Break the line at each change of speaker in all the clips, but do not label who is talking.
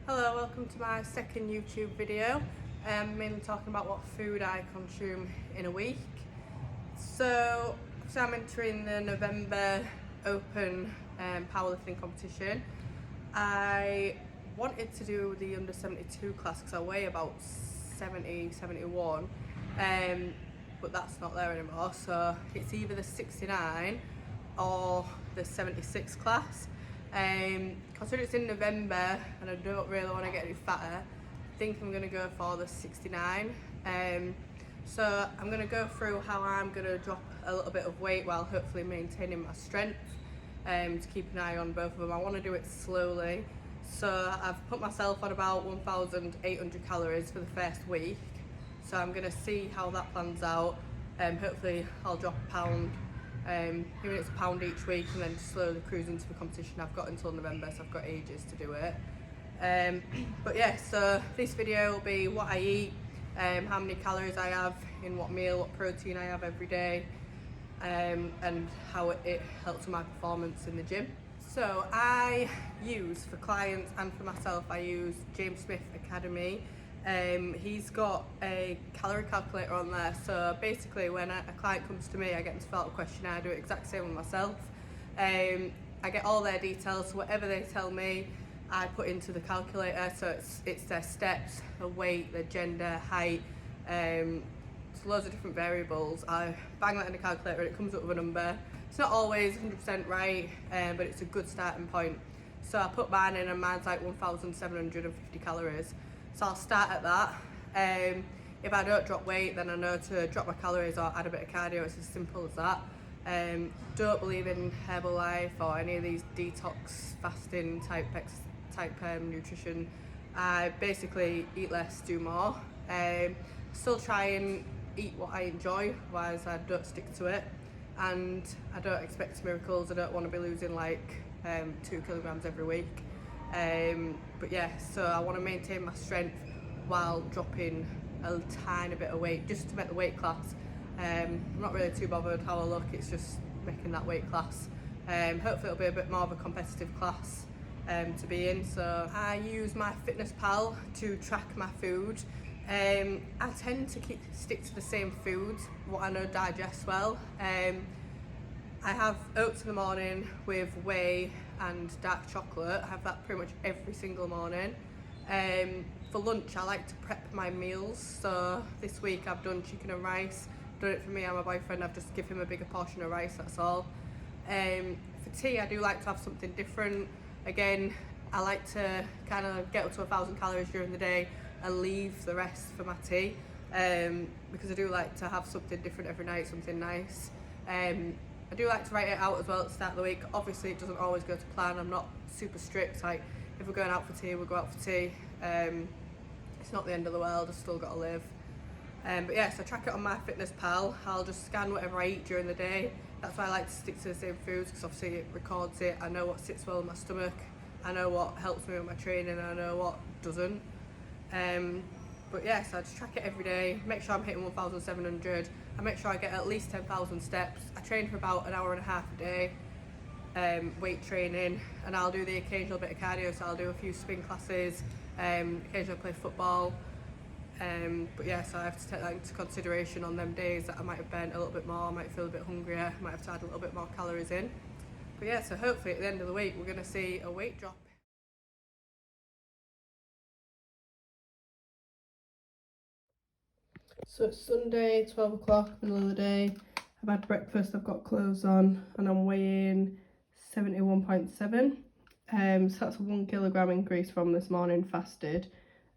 Hello, welcome to my second YouTube video. I'm mainly talking about what food I consume in a week. So I'm entering the November Open powerlifting competition. I wanted to do the under 72 class because I weigh about 70, 71, but that's not there anymore. So it's either the 69 or the 76 class. Considering it's in November and I don't really want to get any fatter, I think I'm going to go for the 69. So I'm going to go through how I'm going to drop a little bit of weight while hopefully maintaining my strength, to keep an eye on both of them. I want to do it slowly. So I've put myself on about 1,800 calories for the first week. So I'm going to see how that plans out. Hopefully I'll drop a pound, even if it's a pound each week, and then slowly cruise into the competition. I've got until November, so I've got ages to do it. But yeah, so this video will be what I eat, how many calories I have in what meal, what protein I have every day, and how it helps with my performance in the gym. So I use, for clients and for myself, I use James Smith Academy. He's got a calorie calculator on there, so basically when a client comes to me, I get them to fill out a questionnaire. I do it exact same with myself. I get all their details, so whatever they tell me I put into the calculator. So it's their steps, their weight, their gender, height, it's loads of different variables. I bang that in the calculator and it comes up with a number. It's not always 100% right, but it's a good starting point. So I put mine in and mine's like 1,750 calories. So I'll start at that. If I don't drop weight, then I know to drop my calories or add a bit of cardio. It's as simple as that. Don't believe in Herbalife or any of these detox fasting type nutrition. I basically eat less, do more. Still try and eat what I enjoy, otherwise I don't stick to it. And I don't expect miracles. I don't want to be losing like 2 kilograms every week. But yeah, so I want to maintain my strength while dropping a tiny bit of weight just to make the weight class. I'm not really too bothered how I look, it's just making that weight class. Hopefully it'll be a bit more of a competitive class to be in. So I use MyFitnessPal to track my food. I tend to stick to the same foods, what I know digests well. I have oats in the morning with whey and dark chocolate. I have that pretty much every single morning. For lunch, I like to prep my meals. So this week I've done chicken and rice. I've done it for me and my boyfriend. I've just given him a bigger portion of rice, that's all. For tea, I do like to have something different. Again, I like to kind of get up to 1,000 calories during the day and leave the rest for my tea, because I do like to have something different every night, something nice. I do like to write it out as well at the start of the week. Obviously it doesn't always go to plan. I'm not super strict, like if we're going out for tea, we'll go out for tea. It's not the end of the world, I've still got to live. But yeah, so I track it on MyFitnessPal. I'll just scan whatever I eat during the day. That's why I like to stick to the same foods, because obviously it records it. I know what sits well in my stomach, I know what helps me with my training, and I know what doesn't. But yeah, so I just track it every day, make sure I'm hitting 1,700. I make sure I get at least 10,000 steps. I train for about an hour and a half a day, weight training, and I'll do the occasional bit of cardio. So I'll do a few spin classes, occasionally play football. But yeah, so I have to take that into consideration on them days that I might have burnt a little bit more, I might feel a bit hungrier, I might have to add a little bit more calories in. But yeah, so hopefully at the end of the week we're going to see a weight drop. So it's Sunday, 12 o'clock, middle of the day. I've had breakfast, I've got clothes on, and I'm weighing 71.7. So that's a 1 kilogram increase from this morning fasted.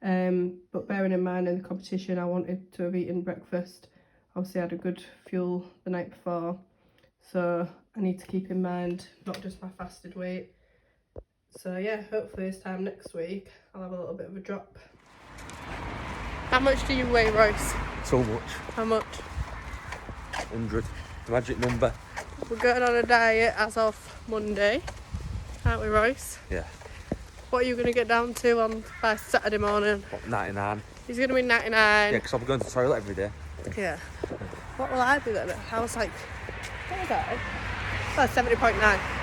But bearing in mind in the competition I wanted to have eaten breakfast. Obviously I had a good fuel the night before. So I need to keep in mind not just my fasted weight. So yeah, hopefully this time next week I'll have a little bit of a drop. How much do you weigh, Royce?
So much.
How much?
100. The magic number.
We're going on a diet as of Monday, aren't we, Royce?
Yeah.
What are you going to get down to by Saturday morning?
What, 99?
He's going to be 99.
Yeah, because I'll be going to the toilet every day.
Yeah. What will I be then? I was like What was that? Oh, 70.9.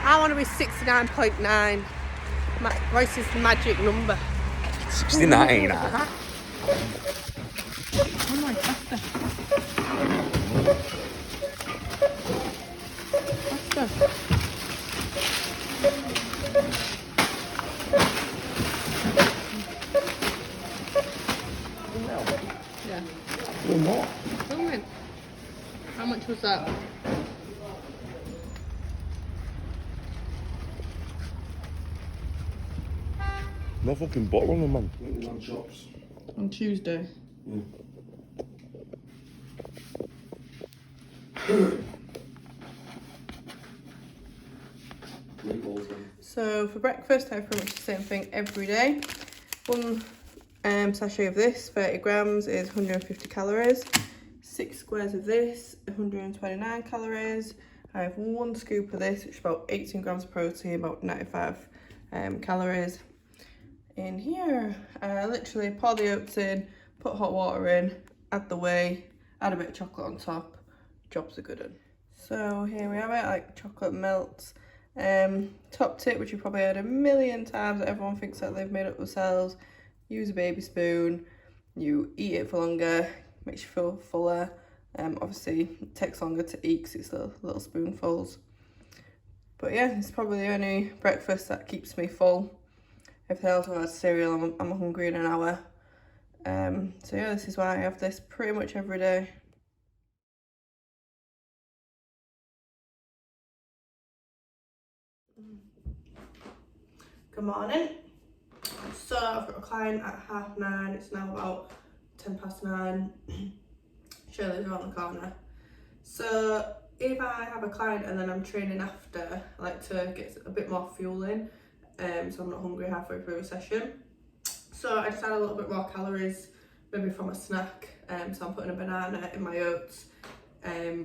I want to be 69.9. Royce's magic number.
69.
Oh my pasta. Pasta. Yeah.
One more.
Filming. How much was that?
No fucking butter on them, man.
On Tuesday. So for breakfast, I have pretty much the same thing every day. One sachet of this, 30 grams, is 150 calories. 6 squares of this, 129 calories. I have 1 scoop of this, which is about 18 grams of protein, about 95 calories. In here, I literally pour the oats in, put hot water in, add the whey, add a bit of chocolate on top. Job's a good one. So here we have it, like chocolate melts. Top tip, which you've probably heard a million times, that everyone thinks that they've made up themselves. Use a baby spoon, you eat it for longer, makes you feel fuller. Obviously it takes longer to eat because it's little spoonfuls. But yeah, it's probably the only breakfast that keeps me full. Everything else, I've had cereal, I'm hungry in an hour. So yeah, this is why I have this pretty much every day. Good morning. So I've got a client at 9:30, it's now about 9:10. Shirley's around the corner. So if I have a client and then I'm training after, I like to get a bit more fuel in, so I'm not hungry halfway through a session. So I just add a little bit more calories, maybe from a snack. So I'm putting a banana in my oats,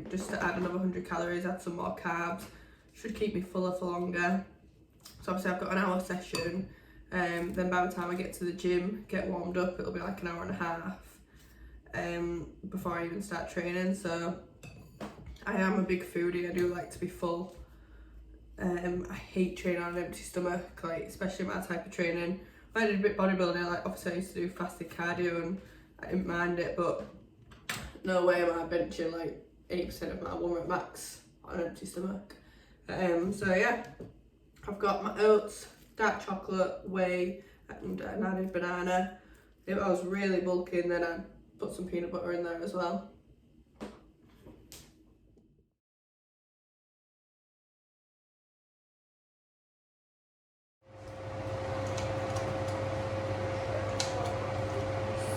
just to add another 100 calories, add some more carbs. Should keep me fuller for longer. So obviously I've got an hour session, then by the time I get to the gym, get warmed up, it'll be like an hour and a half before I even start training. So I am a big foodie, I do like to be full. I hate training on an empty stomach, like especially my type of training. When I did a bit bodybuilding, like obviously I used to do fasted cardio and I didn't mind it, but no way am I benching like 80% of my 1 rep max on an empty stomach. So yeah, I've got my oats, dark chocolate, whey, and an added banana. If I was really bulking, then I'd put some peanut butter in there as well.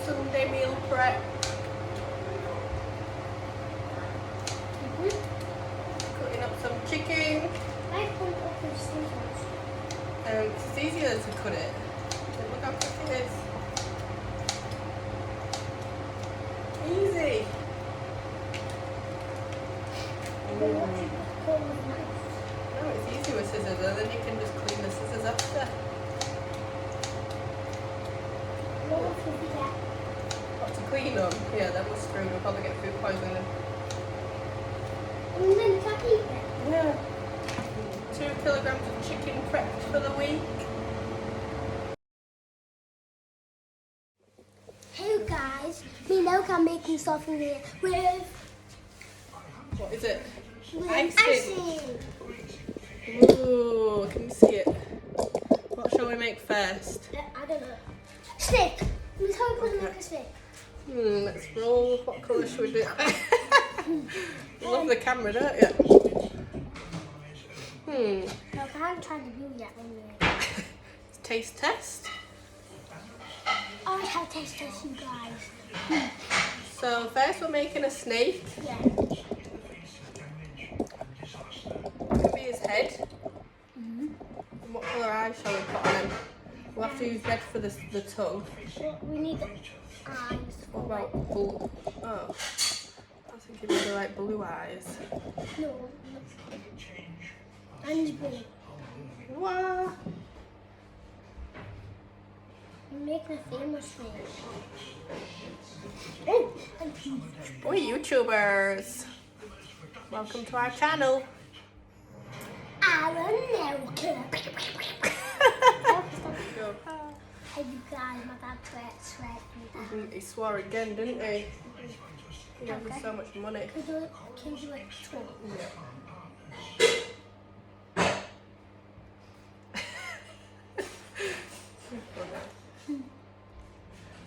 Sunday meal prep. Cutting up some chicken.
I put up the scissors.
It's easier to cut it. Look how quick it is. Easy.
But what do you call with knife?
No, it's easy with scissors, and then you can just clean the scissors after.
What else would you get?
Got to clean them. Yeah, then we're screwed. We'll probably get food poisoning.
And then can I eat it?
Yeah. 2 kilograms of chicken prepped for the week.
Hey guys, me now I'm making something here with
What is it?
icing.
Icing. Ooh, can you see it? What shall we make first?
I don't know. Snake. Let's hope we make a snake.
Let's roll. What colour should we do? You love the camera, don't you?
No, I haven't tried the blue yet. Anyway.
Taste test.
I always have a taste test, you guys.
So first we're making a snake.
Yeah.
What could be his head? And what colour eyes shall we put on him? We'll have to use red for the tongue.
Well, we need eyes.
What about blue? Oh, I was thinking maybe like blue eyes.
No. And blue.
What?
We're making a famous snake. Oh, and
We're YouTubers. welcome to our channel.
Aaron Nelson.
Go.
Hey you guys, my dad sweat me.
He swore again, didn't he? He gave us so much money.
Can you do it too?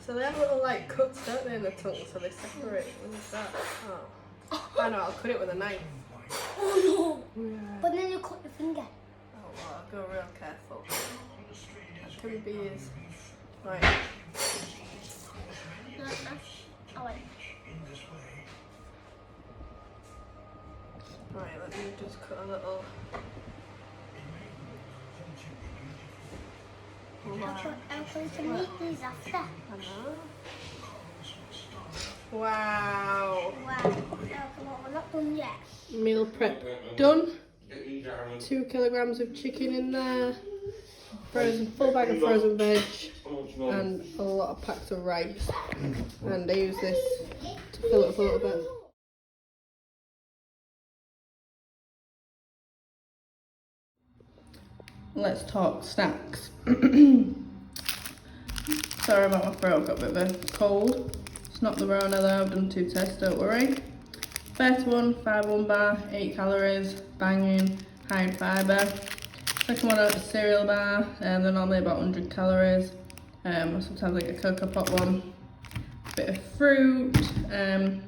So they have little like cuts, don't they, in the tongue, so they separate. What is that? Oh. I know, I'll cut it with a knife.
Oh no!
Yeah.
But then you cut your finger.
Oh well, I'll go real careful. That can be his. Right.
Oh wait.
Right, let me just cut a little.
I'll can eat these after.
I know. Wow.
Wow. Come on, we're not done yet.
Meal prep done. 2 kilograms of chicken in there. Full bag of frozen veg. And a lot of packs of rice. And I use this to fill it up a little bit. Let's talk snacks. Sorry about my throat, I've got a bit of a cold. It's not the Rona though, I've done 2 tests, don't worry. First one, 5-1 bar, 8 calories, banging, high in fibre. Second one, a cereal bar, and they're normally about 100 calories. Sometimes I get a Cocoa Pop one. Bit of fruit, I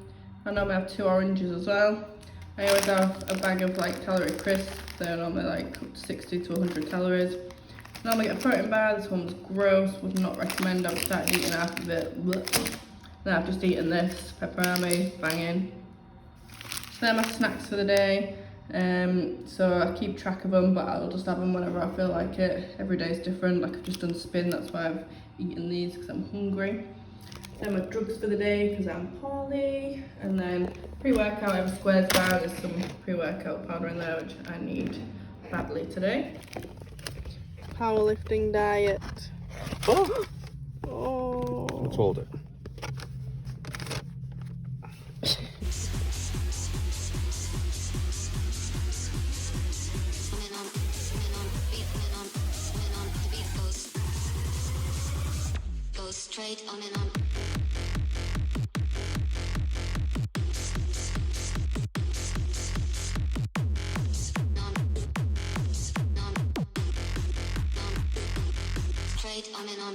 normally have 2 oranges as well. I always have a bag of like calorie crisps, they're normally like 60 to 100 calories. I normally get a protein bar, this one's gross, would not recommend. I've started eating half of it. Blech. Then I've just eaten this, pepperami, banging. So they're my snacks for the day. So I keep track of them, but I'll just have them whenever I feel like it. Every day is different, like I've just done spin, that's why I've eaten these, because I'm hungry. Then my drugs for the day, because I'm poorly. And then pre-workout, I have a Squares bar, there's some pre-workout powder in there, which I need badly today. Powerlifting diet.
Oh,
Oh.
what's hold it?
Straight on and on. Straight on and on.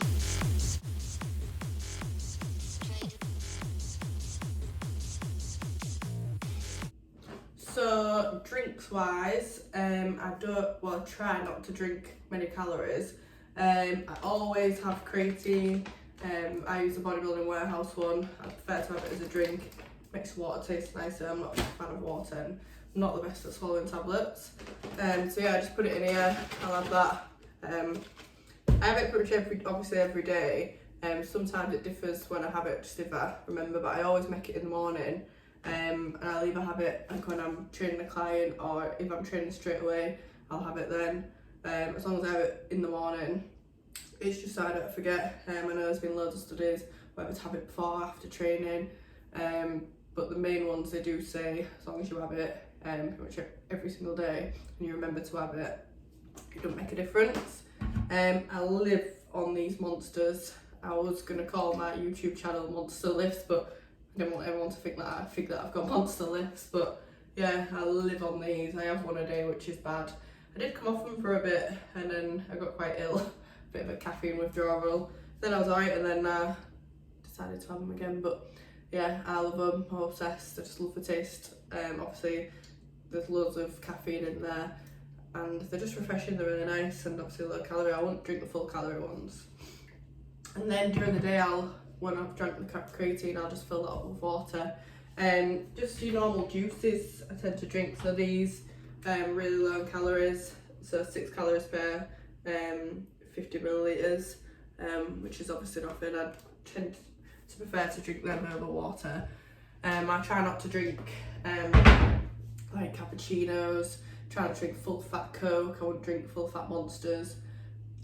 So drinks wise, I try not to drink many calories. I always have creatine. I use the Bodybuilding Warehouse one. I prefer to have it as a drink. Makes water taste nicer. I'm not a fan of water and I'm not the best at swallowing tablets. So yeah, I just put it in here. I'll have that. I have it pretty much every day. Sometimes it differs when I have it, just if I remember, but I always make it in the morning. And I'll either have it like when I'm training a client, or if I'm training straight away, I'll have it then. As long as I have it in the morning, it's just so I don't forget. I know there's been loads of studies whether to have it before or after training, but the main ones, they do say as long as you have it pretty much every single day and you remember to have it, it don't make a difference. I live on these monsters. I was going to call my YouTube channel Monster Lifts, but I didn't want everyone to think that I've got monster lifts. But yeah, I live on these. I have one a day, which is bad. I did come off them for a bit and then I got quite ill. Bit of a caffeine withdrawal. Then I was alright, and then decided to have them again. But yeah, I love them. I'm obsessed. I just love the taste. Obviously there's loads of caffeine in there and they're just refreshing. They're really nice and obviously low calorie. I won't drink the full calorie ones. And then during the day, when I've drank the creatine, I'll just fill that up with water. Just your normal juices I tend to drink. So these really low in calories, so 6 calories per 50 millilitres, which is obviously nothing. I tend to prefer to drink them over water. I try not to drink like cappuccinos, try not to drink full fat Coke. I wouldn't drink full fat Monsters.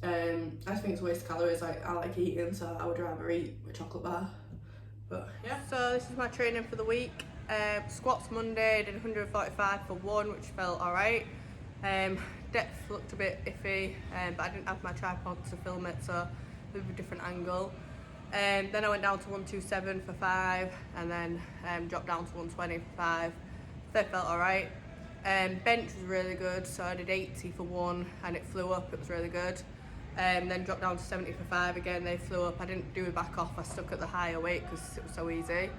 I just think it's a waste of calories. I like eating, so I would rather eat a chocolate bar. But yeah. So this is my training for the week. Squats Monday, did 145 for 1, which felt alright. Depth looked a bit iffy, but I didn't have my tripod to film it, so it was a different angle. Then I went down to 127 for 5, and then dropped down to 120 for 5. They felt alright. Bench was really good, so I did 80 for 1 and it flew up, it was really good. Then dropped down to 70 for 5 again, they flew up. I didn't do a back off, I stuck at the higher weight because it was so easy.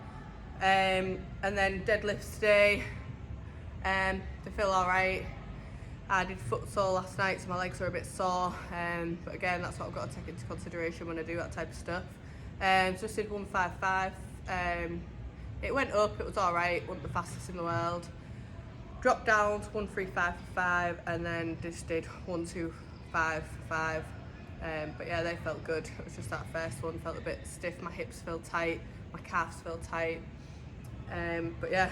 And then deadlifts today, they feel alright. I did futsal last night, so my legs were a bit sore, but again, that's what I've got to take into consideration when I do that type of stuff. Just did 155. It went up, it was alright, wasn't the fastest in the world. Dropped down to 135 for 5, and then just did 125 for 5. But yeah, they felt good. It was just that first one felt a bit stiff. My hips felt tight, my calves felt tight. But yeah.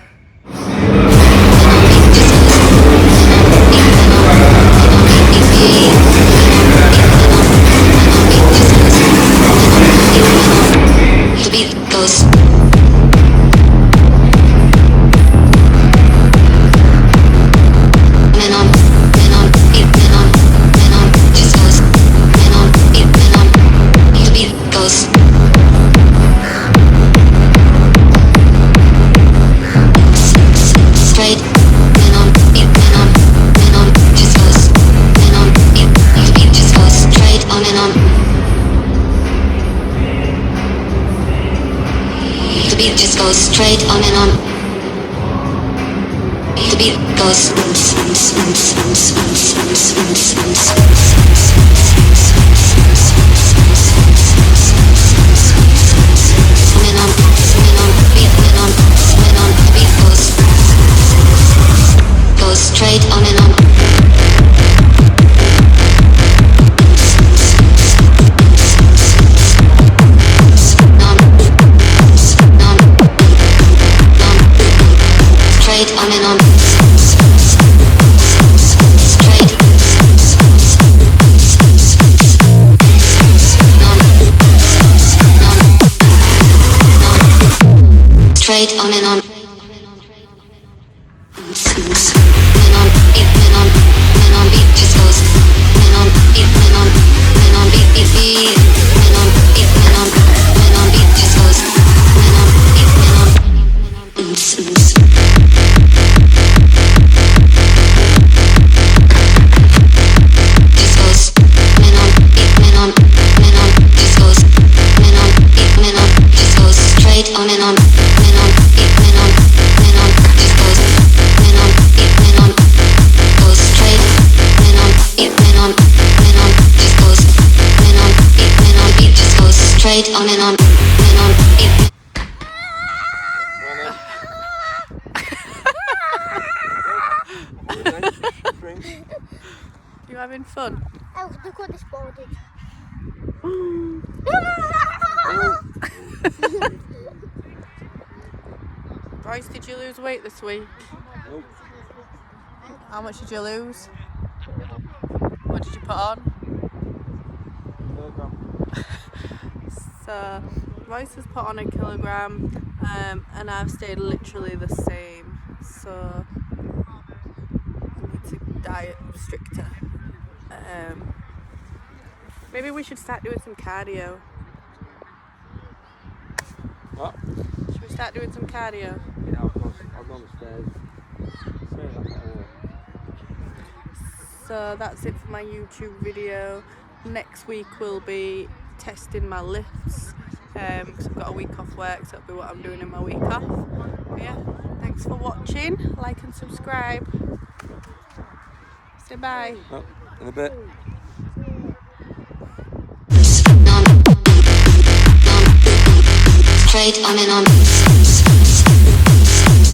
The beat goes. The beat just goes straight on and on. The beat goes. On and on, beat and on, the beat goes straight on and on. On and on. Straight on and on. Beat just goes. Beat beat. Beat just goes. On and on, just goes, goes straight, just goes, beat just goes straight on and on,
You having fun?
Oh, look what this ball did.
Royce, did you lose weight this week?
Nope.
How much did you lose? What did you put on? So, Royce has put on 1 kilogram, and I've stayed literally the same. So, I need to diet stricter. Maybe we should start doing some cardio.
What?
Should we start doing some cardio?
Yeah, I'll go upstairs.
So that's it for my YouTube video. Next week will be testing my lifts, because I've got a week off work, so that'll be what I'm doing in my week off. But yeah, thanks for watching, like and subscribe. Say bye.
Oh, in a bit.
straight on and on.